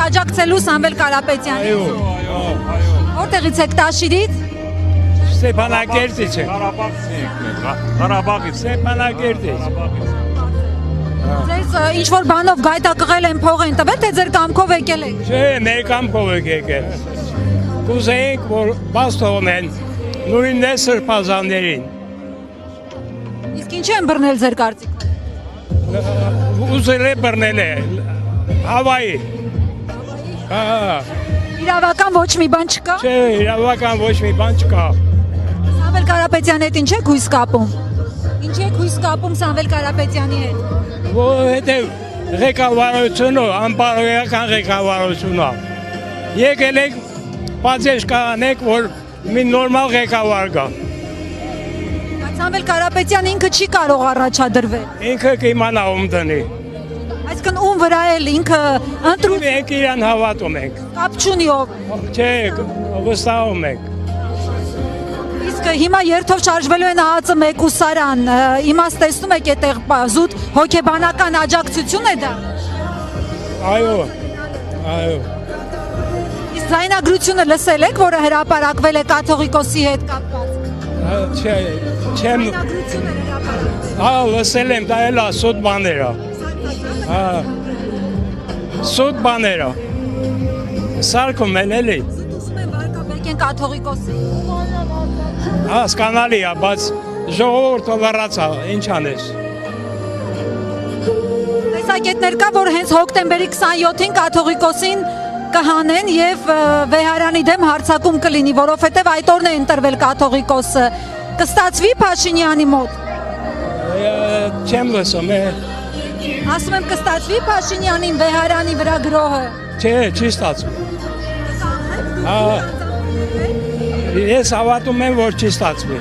աջակցելու Սամվել Կարապետյանին։ Որտեղից եք, Տաշիրից։ Ստեփանակերտից է։ Ղարաբաղից, Ստեփանակերտից։ Ձեզ ինչ որ բանով գայթակղել են, փող են տվել, թե ձեր կամքով եկել եք։ Չէ, մեր կամքով եք եկել։ Կուզեինք, որ բաց թողնեն նույնն է սրբազաններին։ Իսկ ինչ են բռնել ձեր կարծիքով։ Ուզել է բռնել է Հավայի։ Իրավական ոչ մի բան չկա։ Չէ, իրավական ոչ մի բան չկա։ Սամվել Կարապետյանի հետ ինչ եք հույս կապում։ Ինչ եք հույս կապում Սամվել Կարապետյանի հետ։ Որովհետև ղեկավարությունը, անբարոյական ղեկավարությունը։ Եկել եք պատժ կանեք, որ մի նորմալ ղեկավար գա։ Բայց Սամվել Կարապետյանը ինքը չի կարող առաջադրվել։ Ինքը կիմանա ում դնի։ Այսինքն ում վրա էլ ինքը ընտրում Մենք իրան հավատում ենք։ կապ չունի ով։ Չէ, վստահում ենք։ Իսկ հիմա երթով շարժվելու են ԱԱԾ Մեկուսարան, իմաց տեսնում եք այդտեղ զուտ հոգեբանական աջակցություն է դա։ Այո, այո։ Իսկ զայնագրությունը լսել եք, որը հրապարակվել է կաթողիկոսի հետ կապված։ Չէ, չեմ։ Զայնագրությունը հրապարակվել։ Հա, լսել եմ, դա էլ է սուտ բաները։ Հա։ Սուտ բաները։ Սարքում են էլի։ Զուտում են վարկաբեկեն կաթողիկոսի։ Հասկանալի է, բայց ժողովուրդը լռացա, ինչ անես։ Տեսակետներ կա, որ հենց հոկտեմբերի 27-ին կաթողիկոսին կհանեն եւ Վեհարանի դեմ հարձակում կլինի, որովհետեւ այդ օրն է ընտրվել կաթողիկոսը։ Կստացվի Փաշինյանի մոտ։ Չեմ լսում, Ասում եմ կստացվի Փաշինյանին Վեհարանի վրա գրոհը։ չէ, չի ստացվում։ Հա, ես հավատում եմ, որ չի ստացվի։